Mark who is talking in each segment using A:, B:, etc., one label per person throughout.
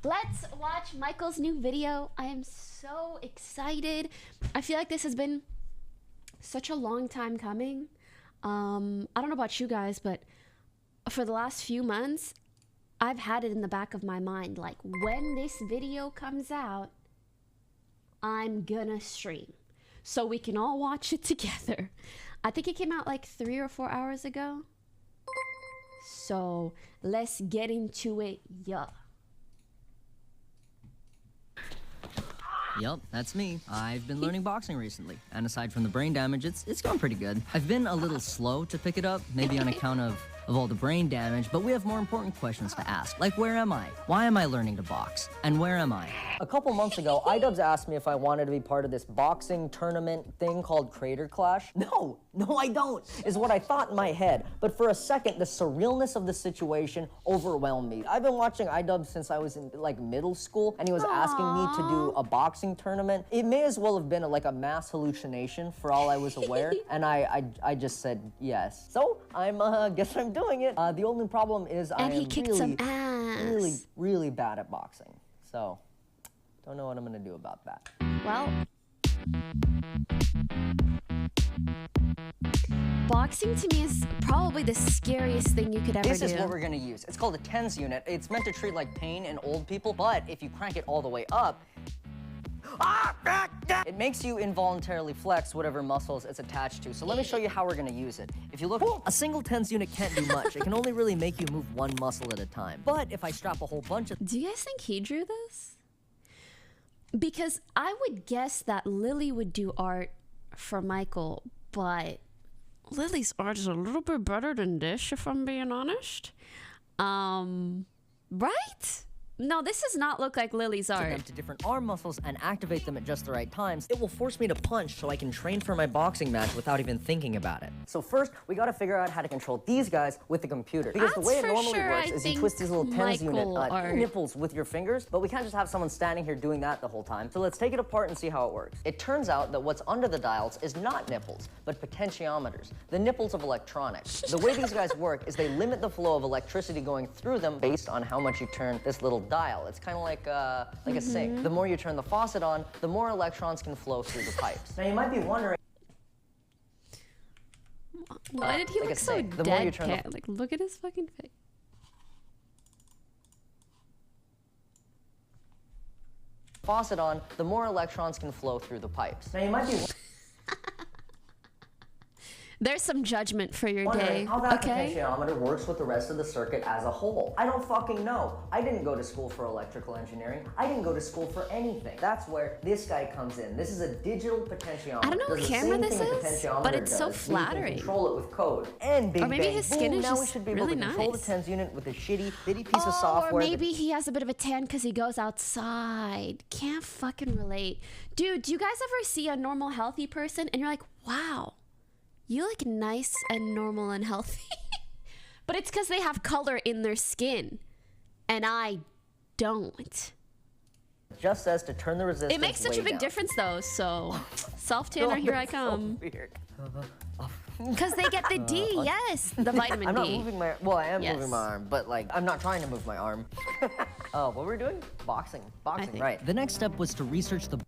A: let's watch Michael's new video. I am so excited. I feel like this has been such a long time coming. I don't know about you guys, but for the last few months, I've had it in the back of my mind, like, when this video comes out, I'm gonna stream so we can all watch it together. I think it came out like 3 or 4 hours ago. So let's get into it, yeah.
B: Yup, that's me. I've been learning boxing recently, and aside from the brain damage, it's going pretty good. I've been a little slow to pick it up, maybe on account of all the brain damage, but we have more important questions to ask, like where am I? Why am I learning to box? And where am I?
C: A couple months ago, iDubbbz asked me if I wanted to be part of this boxing tournament thing called Creator Clash. No, I don't, is what I thought in my head. But for a second, the surrealness of the situation overwhelmed me. I've been watching iDubbbz since I was in like middle school, and he was asking me to do a boxing tournament. It may as well have been like a mass hallucination for all I was aware, and I just said yes. So guess I'm doing it. The only problem is I am really bad at boxing. So, don't know what I'm gonna do about that.
A: Well, boxing to me is probably the scariest thing you could ever do.
C: This is what we're gonna use. It's called a TENS unit. It's meant to treat like pain in old people, but if you crank it all the way up, it makes you involuntarily flex whatever muscles it's attached to. So let me show you how we're gonna use it. If you look,
B: A single TENS unit can't do much. It can only really make you move one muscle at a time. But if I strap a whole bunch of...
A: Do you guys think he drew this? Because I would guess that Lily would do art for Michael, but Lily's art is a little bit better than this, if I'm being honest. Right? No, this does not look like Lily's art.
B: to different arm muscles and activate them at just the right times, it will force me to punch so I can train for my boxing match without even thinking about it.
C: So first, we gotta figure out how to control these guys with the computer. Because the way it normally works is you twist these little TENS unit nipples with your fingers, but we can't just have someone standing here doing that the whole time. So let's take it apart and see how it works. It turns out that what's under the dials is not nipples, but potentiometers, the nipples of electronics. The way these guys work is they limit the flow of electricity going through them based on how much you turn this little dial. It's kind of like a sink. The more you turn the faucet on, the more electrons can flow through the pipes. Now you might be wondering,
A: why did he look so deadpan? Like, look at his fucking face.
C: Faucet on, the more electrons can flow through the pipes. Now you might be
A: There's some judgment for your day,
C: how that
A: okay?
C: potentiometer works with the rest of the circuit as a whole. I don't fucking know. I didn't go to school for electrical engineering. I didn't go to school for anything. That's where this guy comes in. This is a digital potentiometer.
A: I don't know what camera this is, but it's so flattering.
C: You can control it with code. And big
A: or maybe
C: bang,
A: his skin
C: boom,
A: is
C: now we
A: just
C: should be
A: really
C: able to control the
A: nice.
C: TENS unit with a shitty, bitty piece of software.
A: Or maybe he has a bit of a tan because he goes outside. Can't fucking relate. Dude, do you guys ever see a normal, healthy person and you're like, wow, you look nice and normal and healthy? But it's because they have color in their skin. And I don't.
C: Just says to turn the resistance.
A: It makes such a big difference though, so self-tanner, here I come. Because they get the D, yes, the vitamin D.
C: I'm not moving my, well, I am moving my arm, but like, I'm not trying to move my arm. Oh, what were we doing? Boxing, right.
B: The next step was to research the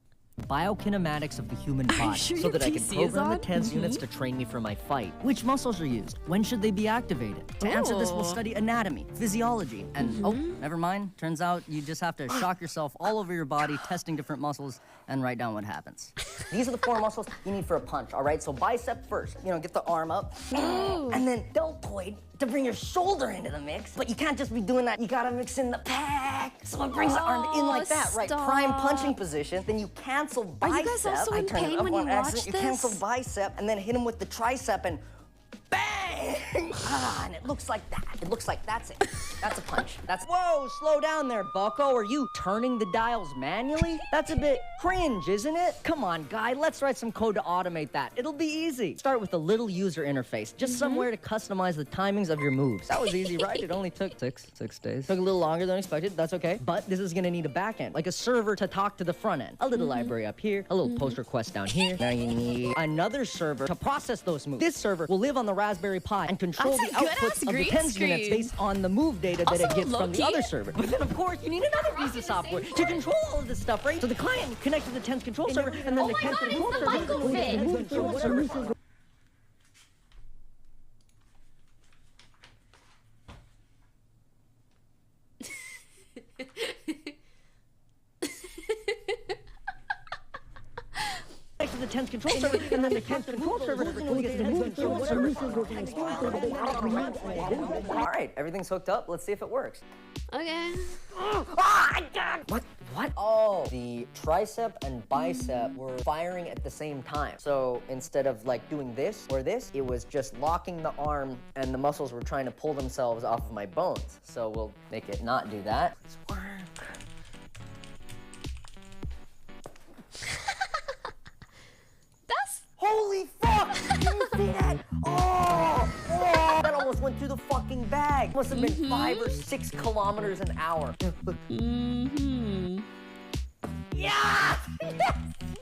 B: biokinematics of the human body so that I could
A: PC
B: program the TENS units to train me for my fight. Which muscles are used? When should they be activated? To answer this, we'll study anatomy, physiology, and oh, never mind. Turns out you just have to shock yourself all over your body, testing different muscles, and write down what happens.
C: These are the 4 muscles you need for a punch, all right? So bicep first, you know, get the arm up, and then deltoid to bring your shoulder into the mix. But you can't just be doing that. You gotta mix in the pec. So it brings the arm in like that, right? Prime punching position. Then you cancel bicep.
A: Are you guys also in pain when you watch this?
C: You cancel bicep, and then hit him with the tricep, and bang! And it looks like that. It looks like that's it. That's a punch. That's... Whoa, slow down there, bucko. Are you turning the dials manually? That's a bit cringe, isn't it? Come on, guy, let's write some code to automate that. It'll be easy. Start with a little user interface, just somewhere to customize the timings of your moves. That was easy, right? It only took six days. Took a little longer than expected, that's okay. But this is gonna need a back end, like a server to talk to the front end. A little library up here, a little post request down here. Now you need another server to process those moves. This server will live on the Raspberry Pi AI and control
A: That's
C: the
A: a good-ass
C: outputs of the
A: green
C: TENS units
A: screen.
C: based on the move data that
A: Also,
C: it gets from the
A: low-key-
C: other server. But then, of course, you need another piece of software to control all of this stuff, right? So the client connects to the TENS control server, and then
A: Oh
C: the
A: my
C: TENS
A: God, it's
C: control
A: the
C: server
A: Michael
C: goes to the
A: fit.
C: move control server. To the TENS control server, and then the TENS control server goes to the move control server. All right, everything's hooked up. Let's see if it works.
A: Okay.
C: What? Oh, the tricep and bicep were firing at the same time. So instead of like doing this or this, it was just locking the arm and the muscles were trying to pull themselves off of my bones. So we'll make it not do that. Let's work.
A: That's
C: Holy fuck! Did you see that? Oh! That almost went through the fucking bag. Must have been 5 or 6 kilometers an hour. Yeah!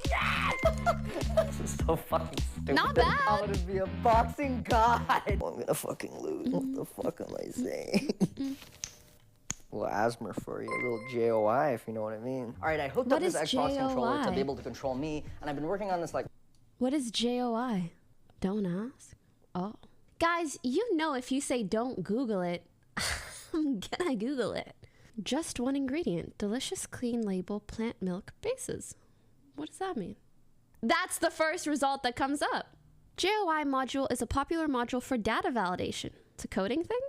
C: Yes! This is so fucking stupid.
A: Not bad.
C: I'm gonna be a boxing god. I'm gonna fucking lose. What the fuck am I saying? A little asthma for you, a little JOI, if you know what I mean. All right, I hooked up
A: What
C: this
A: is
C: Xbox controller to
A: JOI?
C: be able to control me, and I've been working on this like.
A: What is JOI? Don't ask. Oh. Guys, you know if you say don't Google it, I'm gonna Google it. Just one ingredient. Delicious, clean label, plant milk bases. What does that mean? That's the first result that comes up. JOI module is a popular module for data validation. It's a coding thing?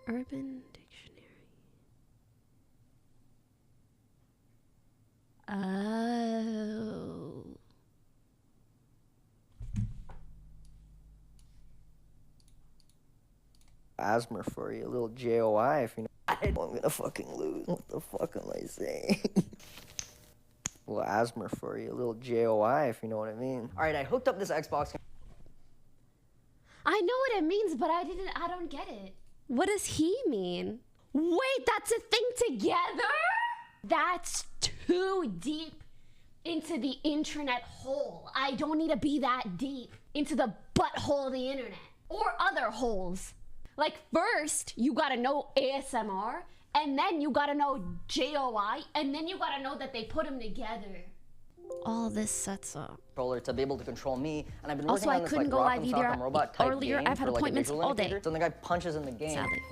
A: Urban Dictionary. Oh.
C: Asthma for you, a little JOI, if you know. I'm gonna fucking lose. What the fuck am I saying? A little asthma for you, a little JOI, if you know what I mean. All right, I hooked up this Xbox.
A: I know what it means, but I don't get it. What does he mean? Wait, that's a thing together? That's too deep into the internet hole. I don't need to be that deep into the butthole of the internet or other holes. Like first, you gotta know ASMR, and then you gotta know JOI, and then you gotta know that they put them together. All this sets up.
C: Controller to be able to control me, and I've been
A: Also,
C: working
A: I
C: on this
A: couldn't
C: like
A: go live
C: Rock'em
A: either.
C: Sock'em Robot type
A: Earlier,
C: game
A: I've had
C: for, like, a
A: appointments
C: visual
A: all day.
C: indicator. So when the guy punches in the game,
A: Sadly.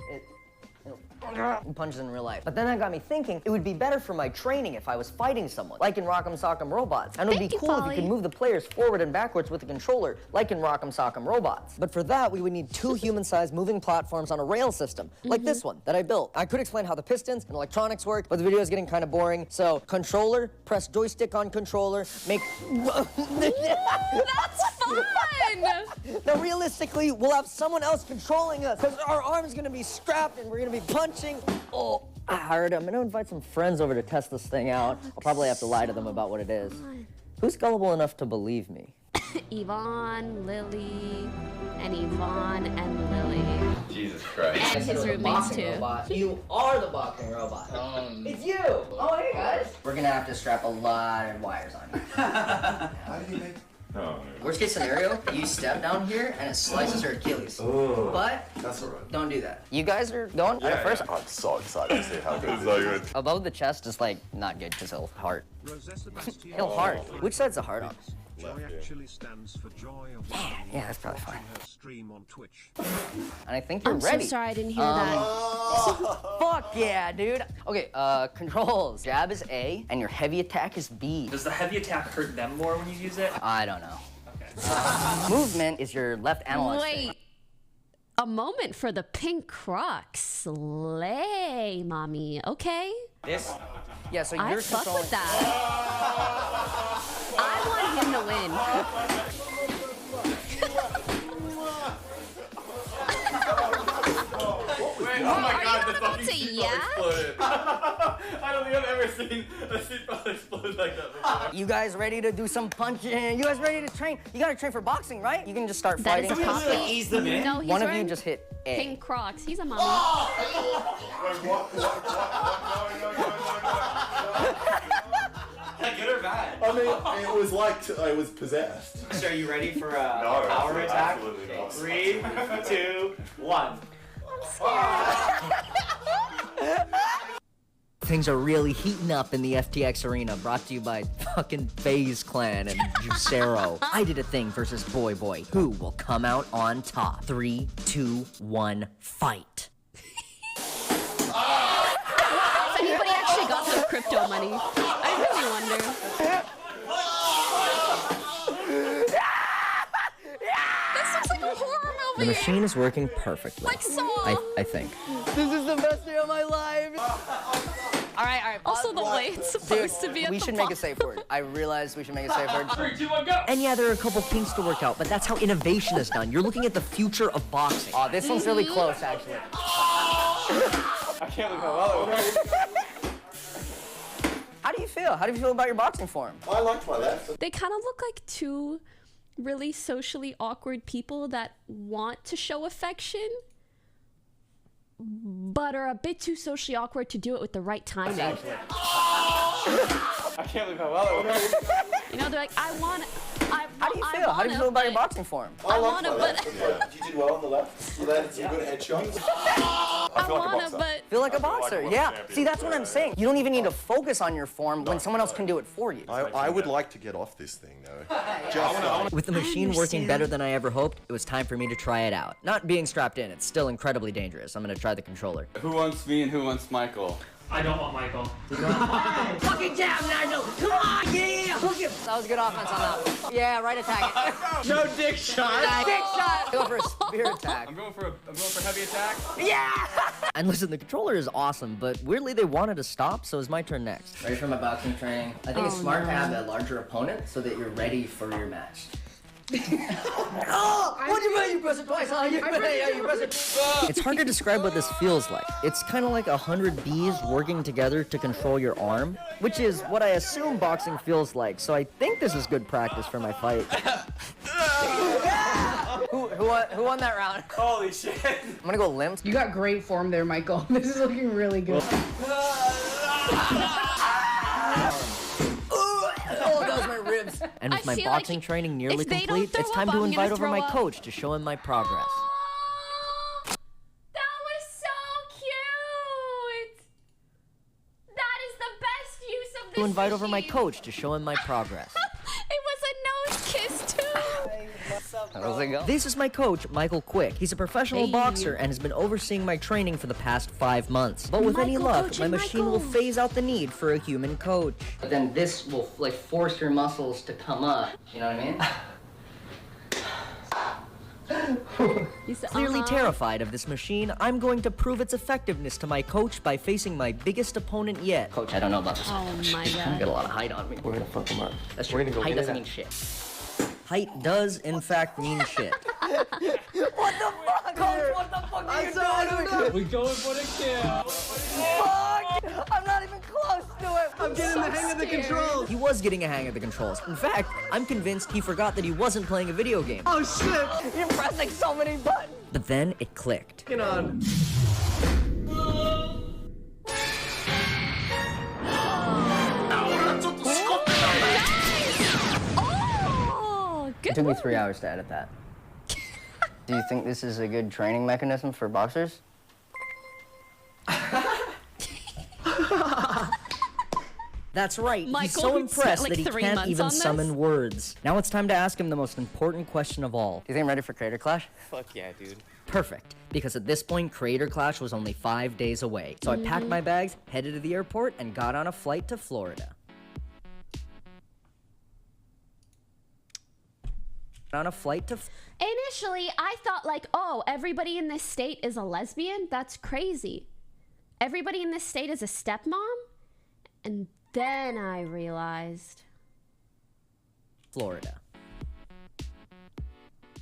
C: He punches in real life. But then that got me thinking, it would be better for my training if I was fighting someone, like in Rock'em Sock'em Robots. And it would
A: Thank
C: be
A: you,
C: cool if
A: Polly.
C: you could move the players forward and backwards with the controller, like in Rock'em Sock'em Robots. But for that, we would need 2 human-sized moving platforms on a rail system, like this one that I built. I could explain how the pistons and electronics work, but the video is getting kind of boring. So, controller, press joystick on controller, make...
A: That's fun!
C: Now, realistically, we'll have someone else controlling us, because our arm's gonna be strapped and we're gonna be punching. Oh, hard. I'm gonna invite some friends over to test this thing out. I'll probably have to lie to them about what it is. Who's gullible enough to believe me?
A: Yvonne, Lily, and Yvonne and Lily.
D: Jesus Christ.
A: And his roommates too.
C: You are the boxing robot. It's you. Oh, hey guys. We're gonna have to strap a lot of wires on you.
D: How did he make? Oh,
C: Worst case scenario, you step down here and it slices your Achilles.
D: Oh.
C: But
D: That's alright.
C: don't do that. You guys are going at first.
D: I'm so excited to see how good it's so good.
C: Above the chest is like not good because it'll heart. It'll heart. Which side's the heart on?
E: Joy actually stands for joy of
C: Yeah, that's probably fine.
E: her stream on Twitch.
C: And I think you're
A: I'm
C: ready.
A: so sorry I didn't hear that.
C: Fuck yeah, dude. Okay, controls. Jab is A, and your heavy attack is B.
F: Does the heavy attack hurt them more when you use it?
C: I don't know.
F: Okay.
C: Movement is your left analog stick.
A: Wait. A moment for the pink crocs. Slay, mommy. Okay.
C: This? Yeah, so
A: I
C: you're
A: fuck
C: controlling.
A: with that. I want him to win.
D: Wait, oh my
A: Are
D: god,
A: you
D: the
A: about
D: fucking
A: to
D: seatbelt
A: yak?
D: exploded. I don't think I've ever seen a seatbelt explode like that before.
C: You guys ready to do some punching? You guys ready to train? You gotta train for boxing, right? You can just start
A: That
C: fighting.
A: is a copy.
F: Ease them in?
A: No, he's
C: One of you
A: wearing
C: just hit A.
A: pink crocs. He's a mommy.
D: Wait, what? No.
F: Good or bad?
G: I mean, it was like I was possessed.
F: So are you ready for a
G: No,
F: power attack?
G: absolutely not.
F: 3, 2, 1.
C: Things are really heating up in the FTX arena, brought to you by fucking FaZe Clan and Juicero. I did a thing versus Boy Boy. Who will come out on top? 3, 2, 1, fight.
A: If anybody actually got some crypto money, I really wonder. This looks like a horror
C: The
A: movie.
C: machine is working perfectly.
A: Like Saw.
C: I think. This is the best day of my life.
H: All right.
A: Also, the way it's supposed to be at
H: We
A: the
H: should make a
A: bottom.
H: safe word. I realized we should make a safe word.
F: 3, 2, 1, go!
C: And yeah, there are a couple kinks to work out, but that's how innovation is done. You're looking at the future of boxing.
H: Oh, this one's really close, actually.
D: I can't believe how well it went.
H: How do you feel? How do you feel about your boxing form?
G: I liked my left.
A: They kind of look like two really socially awkward people that want to show affection, but are a bit too socially awkward to do it with the right timing.
D: I can't believe how well it went.
A: You know, they're like, I want.
H: How do you feel? How do you feel about your boxing form?
A: I
G: liked
A: wanna,
G: my
A: but
G: left. Yeah. You did well on the left. You landed some good headshots.
A: I wanna, but
H: Feel like a boxer, yeah. See, that's what I'm saying. You don't even need to focus on your form when someone else can do it for you.
G: I would like to get off this thing, though. Just
C: With the machine working better than I ever hoped, it was time for me to try it out. Not being strapped in, it's still incredibly dangerous. I'm gonna try the controller.
D: Who wants me and who wants Michael?
F: I don't want Michael.
H: Fucking jab, Nigel! Come on, yeah! Hook him! That was good offense on that one. Yeah, right attack.
D: No dick shot!
H: Dick shot! Go for a spear attack.
D: I'm going for heavy attack.
H: Yeah!
C: And listen, the controller is awesome, but weirdly they wanted to stop, so it's my turn next. Ready for my boxing training? I think it's smart to have a larger opponent so that you're ready for your match.
H: Oh! What'd you bet? You press it twice, huh? You press it.
C: It's hard to describe what this feels like. It's kind of like 100 bees working together to control your arm, which is what I assume boxing feels like, so I think this is good practice for my fight.
H: Who won that round?
F: Holy shit.
H: I'm gonna go limp.
I: You got great form there, Michael. This is looking really good.
H: Oh, that was my ribs.
C: And with
A: I
C: my
A: feel
C: boxing
A: like
C: training nearly
A: if they don't
C: complete,
A: throw
C: it's
A: up,
C: time to
A: I'm
C: invite
A: gonna
C: over
A: throw
C: my
A: up.
C: coach to show him my progress.
A: that was so cute. That is the best use of this
C: To invite over my
A: machine.
C: coach to show him my progress.
A: It was a nose kiss too.
H: How's it go?
C: This is my coach, Michael Quick. He's a professional
A: Hey.
C: boxer and has been overseeing my training for the past 5 months. But with any
A: Michael
C: luck,
A: coaching
C: my machine will
A: Michael.
C: phase out the need for a human coach. But then this will like force your muscles to come up. You know what I mean?
A: You said,
C: Clearly terrified of this machine, I'm going to prove its effectiveness to my coach by facing my biggest opponent yet. Coach, I don't know about this.
A: Oh my
C: I got
A: god.
C: a lot of height on me.
G: We're gonna fuck them up.
C: That's
G: We're
C: true.
G: gonna go
C: Height
G: get
C: doesn't
G: it.
C: mean shit. Height does, in fact, mean shit.
H: What the fuck? Coach, what the fuck are you doing?
F: We going for the kill.
H: Fuck! I'm not even close to it. I'm getting the hang of the controls.
C: He was getting a hang of the controls. In fact, I'm convinced he forgot that he wasn't playing a video game.
H: Oh shit! You're pressing so many buttons.
C: But then it clicked.
H: Get on.
A: Oh, good
H: It took me
A: one.
H: 3 hours to edit that. Do you think this is a good training mechanism for boxers?
C: That's right. He's
A: Michael,
C: so
A: who spent,
C: impressed
A: like,
C: that he
A: 3
C: can't
A: months
C: even
A: on this?
C: summon words. Now it's time to ask him the most important question of all.
H: Do you think I'm ready for Creator Clash?
D: Fuck yeah, dude.
C: Perfect. Because at this point, Creator Clash was only 5 days away. So I packed my bags, headed to the airport, and got on a flight to Florida.
A: Initially, I thought like, oh, everybody in this state is a lesbian? That's crazy. Everybody in this state is a stepmom? And then I realized.
C: Florida.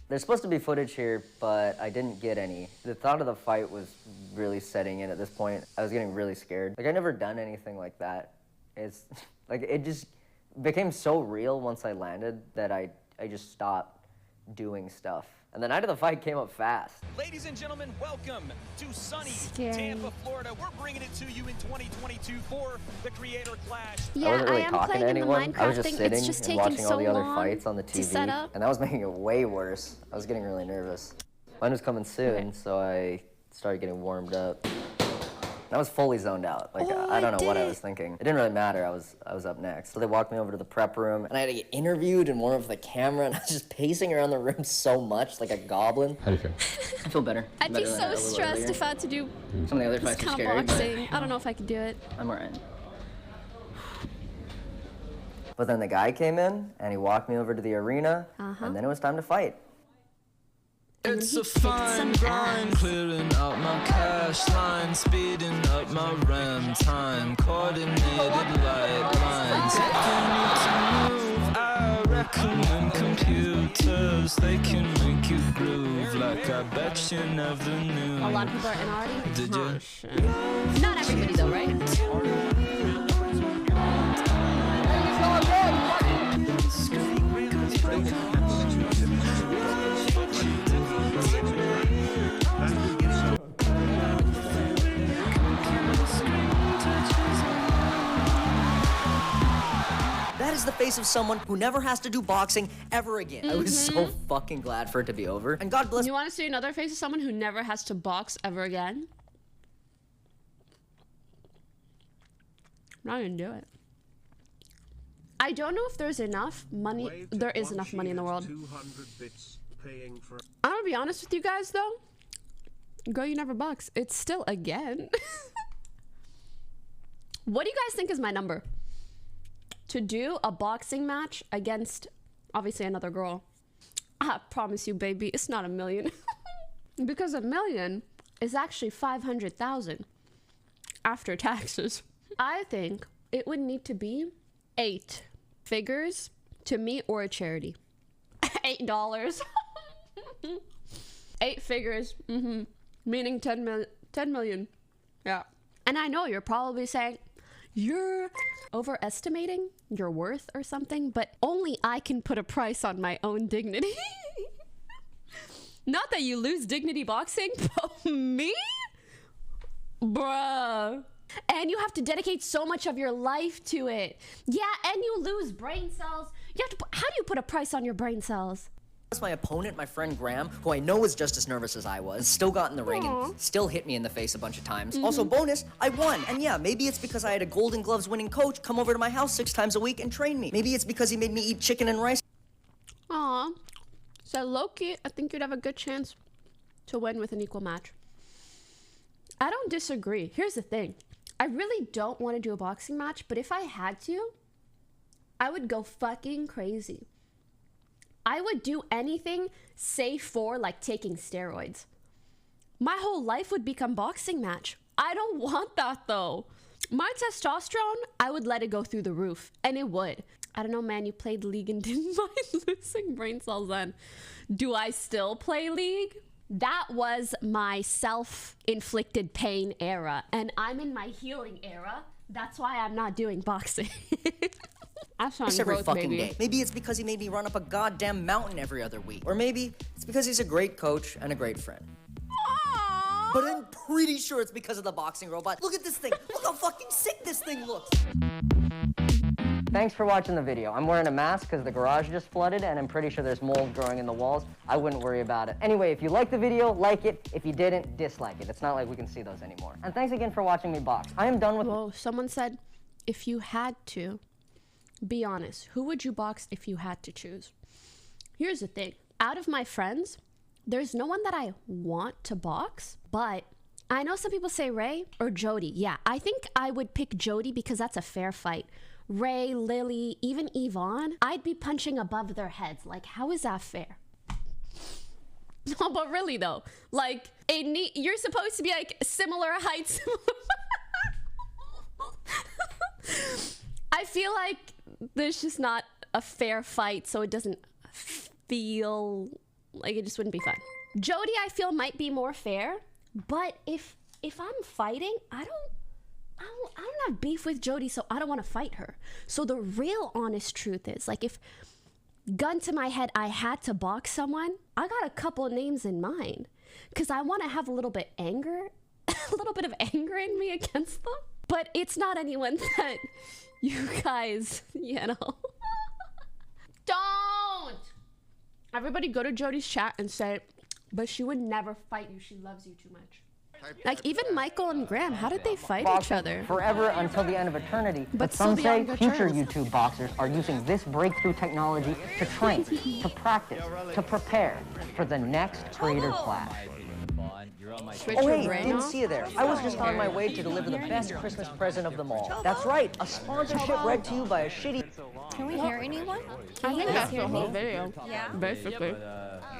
H: There's supposed to be footage here, but I didn't get any. The thought of the fight was really setting in at this point. I was getting really scared. Like, I'd never done anything like that. It's, like, it just became so real once I landed that I just stopped doing stuff And the night of the fight came up fast.
J: Ladies and gentlemen, welcome to sunny
A: Scary.
J: Tampa, Florida. We're bringing it to you in 2022 for the Creator Clash.
A: Yeah,
H: I wasn't really
A: am
H: talking
A: playing
H: to
A: in the
H: anyone.
A: Minecraft
H: I was just
A: thing.
H: sitting
A: It's just
H: and
A: taking
H: watching
A: so
H: all the other
A: long
H: fights on the
A: to set
H: TV.
A: up.
H: And that was making it way worse. I was getting really nervous. Mine was coming soon, so I started getting warmed up. I was fully zoned out. Like,
A: Oh,
H: I don't know what I
A: did
H: was
A: it.
H: thinking. It didn't really matter. I was up next. So they walked me over to the prep room, and I had to get interviewed and warm up for the camera, and I was just pacing around the room so much, like a goblin.
K: How do you feel?
H: I feel better.
A: I'd be
H: Better than I
A: so
H: did a little
A: stressed
H: earlier.
A: if I had to do
H: Some of the other
A: this
H: fights are
A: kind of
H: scary, but
A: boxing. I don't know if I could do it.
H: I'm alright. But then the guy came in, and he walked me over to the arena, and then it was time to fight.
L: It's a fine grind, clearing out my cash line, speeding up my RAM time, coordinated light lines. Taking me to move, I recommend computers, they can make you groove like I bet you never knew.
A: A lot of people are in already.
L: Did you?
A: Oh, shit. Not everybody though, right?
C: That is the face of someone who never has to do boxing ever again. I was so fucking glad for it to be over. And God bless.
A: You want to see another face of someone who never has to box ever again? I'm not gonna do it. I don't know if there's enough money. There is enough money in the world.
E: 200 bits paying for.
A: I'm gonna be honest with you guys though. Girl, you never box. It's still again. What do you guys think is my number? To do a boxing match against, obviously, another girl. I promise you, baby, it's not 1 million. Because 1 million is actually 500,000 after taxes. I think it would need to be 8 figures to me or a charity. $8. 8 figures, meaning 10 million. Yeah. And I know you're probably saying, you're overestimating your worth or something, but only I can put a price on my own dignity. Not that you lose dignity boxing, but me? Bruh. And you have to dedicate so much of your life to it. Yeah, and you lose brain cells. You have to how do you put a price on your brain cells?
C: My opponent, my friend Graham, who I know was just as nervous as I was, still got in the ring and still hit me in the face a bunch of times. Also, bonus, I won. And yeah, maybe it's because I had a Golden Gloves winning coach come over to my house 6 times a week and train me. Maybe it's because he made me eat chicken and rice.
A: Aw. So Loki, I think you'd have a good chance to win with an equal match. I don't disagree. Here's the thing. I really don't want to do a boxing match, but if I had to, I would go fucking crazy. I would do anything save for like taking steroids. My whole life would become boxing match. I don't want that though. My testosterone, I would let it go through the roof, and it would. I don't know, man, you played League and didn't mind losing brain cells then. Do I still play League? That was my self-inflicted pain era, and I'm in my healing era. That's why I'm not doing boxing. That's on
C: Every
A: growth,
C: fucking
A: baby.
C: day. Maybe it's because he made me run up a goddamn mountain every other week. Or maybe it's because he's a great coach and a great friend.
A: Aww.
C: But I'm pretty sure it's because of the boxing robot. Look at this thing. Look how fucking sick this thing looks.
H: Thanks for watching the video. I'm wearing a mask because the garage just flooded, and I'm pretty sure there's mold growing in the walls. I wouldn't worry about it. Anyway, if you liked the video, like it. If you didn't, dislike it. It's not like we can see those anymore. And thanks again for watching me box. I am done with...
A: Whoa, someone said, if you had to, be honest, who would you box if you had to choose? Here's the thing. Out of my friends, there's no one that I want to box, but I know some people say Ray or Jody. Yeah, I think I would pick Jody because that's a fair fight. Ray, Lily, even Yvonne, I'd be punching above their heads. Like, how is that fair? No, but really though, like, you're supposed to be like similar heights. I feel like there's just not a fair fight, so it doesn't feel like it just wouldn't be fun. Jody, I feel might be more fair, but if I'm fighting, I don't have beef with Jody, so I don't want to fight her. So the real honest truth is, like, if gun to my head, I had to box someone, I got a couple names in mind because I want to have a little bit anger, a little bit of anger in me against them. But it's not anyone that you guys, you know. Don't! Everybody go to Jody's chat and say, but she would never fight you. She loves you too much. Like, even Michael and Graham, how did they fight each other?
H: Forever until the end of eternity.
A: But
H: some
A: still
H: say
A: beyond good
H: future
A: terms.
H: YouTube boxers are using this breakthrough technology to train, to practice, to prepare for the next creator class.
C: Oh wait, didn't see you there. I was just on my way to deliver the best Christmas present of them all. That's right, a sponsorship read to you by a shitty...
K: Can we hear anyone?
A: I think that's the whole video.
K: Yeah.
A: Basically.